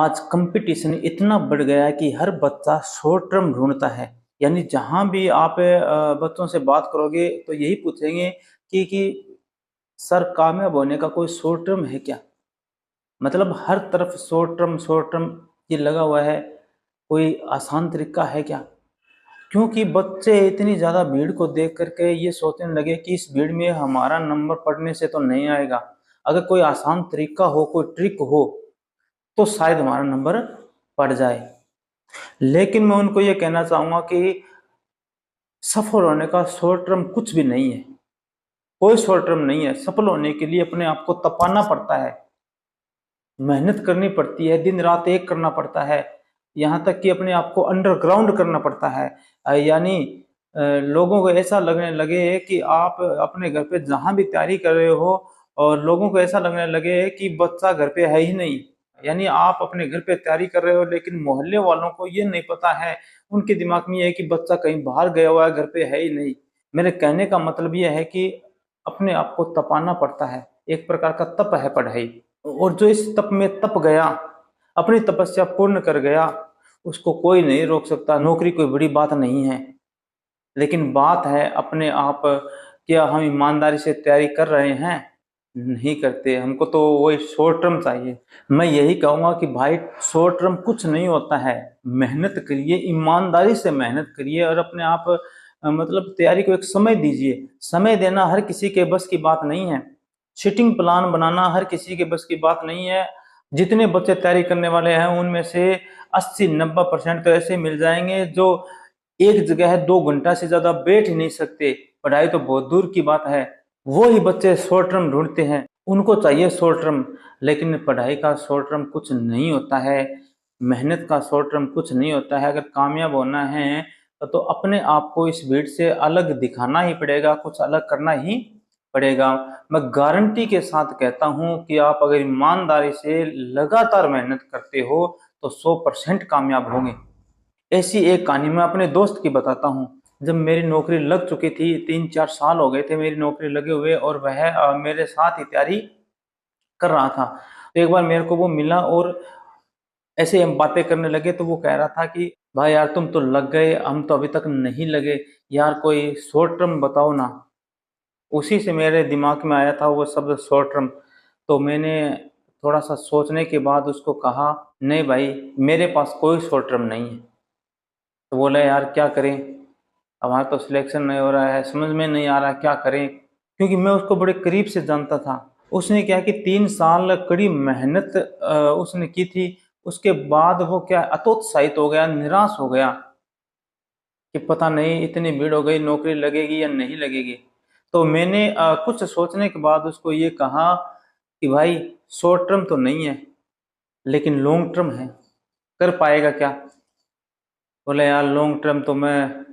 आज कंपटीशन इतना बढ़ गया है कि हर बच्चा शॉर्ट टर्म ढूंढता है। यानी जहां भी आप बच्चों से बात करोगे तो यही पूछेंगे कि सर कामयाब होने का कोई शॉर्ट टर्म है क्या? मतलब हर तरफ शॉर्ट टर्म ये लगा हुआ है। कोई आसान तरीका है क्या? क्योंकि बच्चे इतनी ज्यादा भीड़ को देख करके ये सोचने लगे कि इस भीड़ में हमारा नंबर पढ़ने से तो नहीं आएगा। अगर कोई आसान तरीका हो, कोई ट्रिक हो तो शायद हमारा नंबर पड़ जाए। लेकिन मैं उनको ये कहना चाहूंगा कि सफल होने का शॉर्ट टर्म कुछ भी नहीं है। कोई शॉर्ट टर्म नहीं है। सफल होने के लिए अपने आप को तपाना पड़ता है, मेहनत करनी पड़ती है, दिन रात एक करना पड़ता है, यहाँ तक कि अपने आप को अंडरग्राउंड करना पड़ता है। यानी लोगों को ऐसा लगने लगे कि आप अपने घर पे जहां भी तैयारी कर रहे हो और लोगों को ऐसा लगने लगे कि बच्चा घर पे है ही नहीं। यानी आप अपने घर पे तैयारी कर रहे हो लेकिन मोहल्ले वालों को ये नहीं पता है, उनके दिमाग में ये है कि बच्चा कहीं बाहर गया हुआ है, घर पे है ही नहीं। मेरे कहने का मतलब ये है कि अपने आप को तपाना पड़ता है। एक प्रकार का तप है पढ़ाई। और जो इस तप में तप गया, अपनी तपस्या पूर्ण कर गया, उसको कोई नहीं रोक सकता। नौकरी कोई बड़ी बात नहीं है, लेकिन बात है अपने आप, क्या हम ईमानदारी से तैयारी कर रहे हैं? नहीं करते। हमको तो वही शॉर्ट टर्म चाहिए। मैं यही कहूंगा कि भाई शॉर्ट टर्म कुछ नहीं होता है। मेहनत करिए, ईमानदारी से मेहनत करिए और अपने आप मतलब तैयारी को एक समय दीजिए। समय देना हर किसी के बस की बात नहीं है। सिटिंग प्लान बनाना हर किसी के बस की बात नहीं है। जितने बच्चे तैयारी करने वाले हैं उनमें से 80-90% तो ऐसे मिल जाएंगे जो एक जगह है 2 घंटा से ज्यादा बैठ ही नहीं सकते। पढ़ाई तो बहुत दूर की बात है। वो ही बच्चे शॉर्ट टर्म ढूंढते हैं, उनको चाहिए शॉर्ट टर्म। लेकिन पढ़ाई का शॉर्ट टर्म कुछ नहीं होता है, मेहनत का शॉर्ट टर्म कुछ नहीं होता है। अगर कामयाब होना है तो अपने आप को इस भीड़ से अलग दिखाना ही पड़ेगा, कुछ अलग करना ही पड़ेगा। मैं गारंटी के साथ कहता हूं कि आप अगर ईमानदारी से लगातार मेहनत करते हो तो 100% कामयाब होंगे। ऐसी एक कहानी मैं अपने दोस्त की बताता हूँ। जब मेरी नौकरी लग चुकी थी, 3-4 साल हो गए थे मेरी नौकरी लगे हुए, और वह मेरे साथ ही तैयारी कर रहा था। तो एक बार मेरे को वो मिला और ऐसे हम बातें करने लगे। तो वो कह रहा था कि भाई यार तुम तो लग गए, हम तो अभी तक नहीं लगे, यार कोई शॉर्ट टर्म बताओ ना। उसी से मेरे दिमाग में आया था वो शब्द शॉर्ट टर्म। तो मैंने थोड़ा सा सोचने के बाद उसको कहा, नहीं भाई मेरे पास कोई शॉर्ट टर्म नहीं है। तो बोला यार क्या करें, हमारा तो सिलेक्शन नहीं हो रहा है, समझ में नहीं आ रहा क्या करें। क्योंकि मैं उसको बड़े करीब से जानता था। उसने क्या कि 3 साल कड़ी मेहनत उसने की थी। उसके बाद वो क्या हतोत्साहित हो गया, निराश हो गया कि पता नहीं इतनी भीड़ हो गई, नौकरी लगेगी या नहीं लगेगी। तो मैंने कुछ सोचने के बाद उसको ये कहा कि भाई शॉर्ट टर्म तो नहीं है लेकिन लॉन्ग टर्म है, कर पाएगा क्या? बोले यार लॉन्ग टर्म तो मैं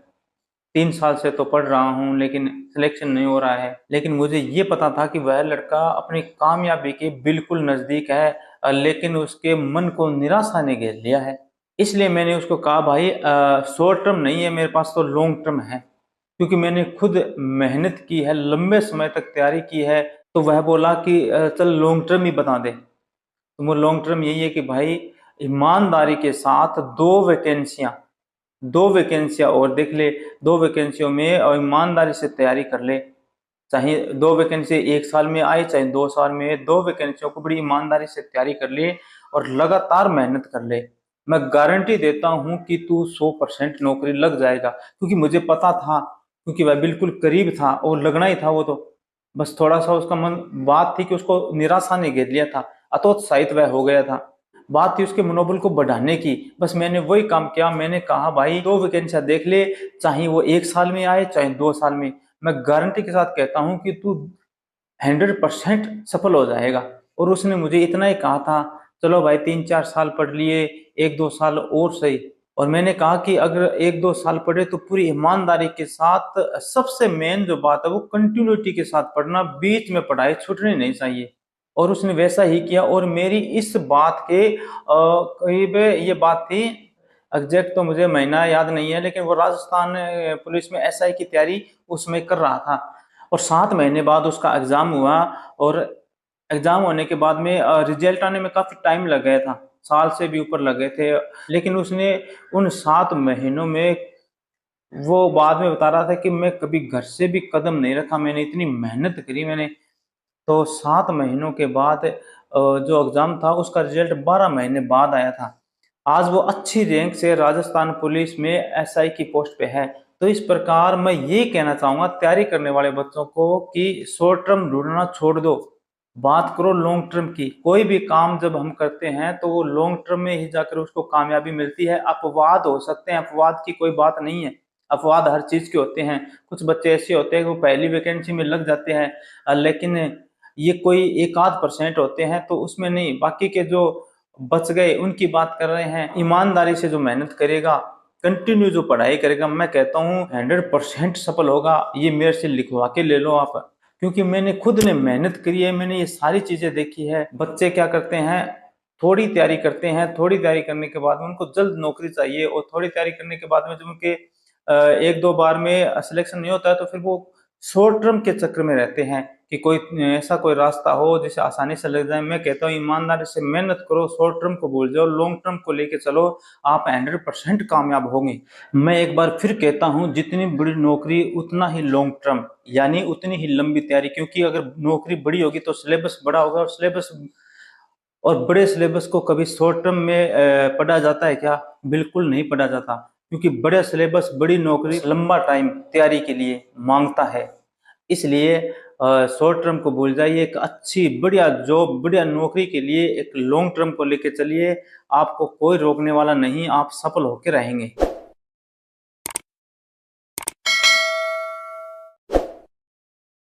3 साल से तो पढ़ रहा हूँ लेकिन सिलेक्शन नहीं हो रहा है। लेकिन मुझे ये पता था कि वह लड़का अपनी कामयाबी के बिल्कुल नजदीक है, लेकिन उसके मन को निराशा ने घेर लिया है। इसलिए मैंने उसको कहा भाई शॉर्ट टर्म नहीं है मेरे पास, तो लॉन्ग टर्म है। क्योंकि मैंने खुद मेहनत की है, लंबे समय तक तैयारी की है। तो वह बोला कि चल लॉन्ग टर्म ही बता दे। तो वो लॉन्ग टर्म यही है कि भाई ईमानदारी के साथ दो वैकेंसियां और देख ले। 2 वैकेंसियों में और ईमानदारी से तैयारी कर ले। चाहे 2 वैकेंसी 1 साल में आए चाहे 2 साल में, 2 वैकेंसियों को बड़ी ईमानदारी से तैयारी कर ले और लगातार मेहनत कर ले। मैं गारंटी देता हूं कि तू 100% नौकरी लग जाएगा। क्योंकि मुझे पता था, क्योंकि वह बिल्कुल करीब था और लगना ही था वो तो। बस थोड़ा सा उसका मन, बात थी कि उसको निराशा ने घेर लिया था, हतोत्साहित वह हो गया था। बात थी उसके मनोबल को बढ़ाने की। बस मैंने वही काम किया। मैंने कहा भाई 2 वैकेंसियां देख ले, चाहे वो 1 साल में आए चाहे 2 साल में। मैं गारंटी के साथ कहता हूं कि तू 100% सफल हो जाएगा। और उसने मुझे इतना ही कहा था, चलो भाई 3-4 साल पढ़ लिए, 1-2 साल और सही। और मैंने कहा कि अगर 1-2 साल पढ़े तो पूरी ईमानदारी के साथ, सबसे मेन जो बात है वो कंटिन्यूटी के साथ पढ़ना, बीच में पढ़ाई छूटनी नहीं चाहिए। और उसने वैसा ही किया। और मेरी इस बात के करीब, ये बात थी, एग्जैक्ट तो मुझे महीना याद नहीं है, लेकिन वो राजस्थान पुलिस में एसआई की तैयारी उसमें कर रहा था। और 7 महीने बाद उसका एग्जाम हुआ। और एग्जाम होने के बाद में रिजल्ट आने में काफी टाइम लग गया था। साल से भी ऊपर लगे थे, लेकिन उसने उन 7 महीनों में, वो बाद में बता रहा था कि मैं कभी घर से भी कदम नहीं रखा, मैंने इतनी मेहनत करी मैंने। तो 7 महीनों के बाद जो एग्ज़ाम था उसका रिज़ल्ट 12 महीने बाद आया था। आज वो अच्छी रैंक से राजस्थान पुलिस में एसआई की पोस्ट पे है। तो इस प्रकार मैं ये कहना चाहूँगा तैयारी करने वाले बच्चों को कि शॉर्ट टर्म ढूँढना छोड़ दो, बात करो लॉन्ग टर्म की। कोई भी काम जब हम करते हैं तो वो लॉन्ग टर्म में ही जाकर उसको कामयाबी मिलती है। अपवाद हो सकते हैं, अपवाद की कोई बात नहीं है, अपवाद हर चीज़ के होते हैं। कुछ बच्चे ऐसे होते हैं कि वो पहली वैकेंसी में लग जाते हैं, लेकिन ये कोई एक आध परसेंट होते हैं, तो उसमें नहीं, बाकी के जो बच गए उनकी बात कर रहे हैं। ईमानदारी से जो मेहनत करेगा, कंटिन्यू जो पढ़ाई करेगा, मैं कहता हूँ 100% सफल होगा। ये मेरे से लिखवा के ले लो आप, क्योंकि मैंने खुद ने मेहनत करी है, मैंने ये सारी चीजें देखी है। बच्चे क्या करते हैं, थोड़ी तैयारी करते हैं, थोड़ी तैयारी करने के बाद में उनको जल्द नौकरी चाहिए, और थोड़ी तैयारी करने के बाद में जब उनके एक दो बार में सिलेक्शन नहीं होता है तो फिर वो शॉर्ट टर्म के चक्कर में रहते हैं कि कोई ऐसा कोई रास्ता हो जिसे आसानी से लग जाए। मैं कहता हूँ ईमानदारी से मेहनत करो, शॉर्ट टर्म को भूल जाओ, लॉन्ग टर्म को लेके चलो, आप 100% कामयाब होंगे। मैं एक बार फिर कहता हूँ, जितनी बड़ी नौकरी उतना ही लॉन्ग टर्म, यानी उतनी ही लंबी तैयारी, क्योंकि अगर नौकरी बड़ी होगी तो सिलेबस बड़ा होगा, और सिलेबस, और बड़े सिलेबस को कभी शॉर्ट टर्म में पढ़ा जाता है क्या? बिल्कुल नहीं पढ़ा जाता, क्योंकि बड़ा सिलेबस, बड़ी नौकरी लंबा टाइम तैयारी के लिए मांगता है। इसलिए शॉर्ट टर्म को भूल जाइए, एक अच्छी बढ़िया जॉब, बढ़िया नौकरी के लिए एक लॉन्ग टर्म को लेके चलिए, आपको कोई रोकने वाला नहीं, आप सफल होकर रहेंगे।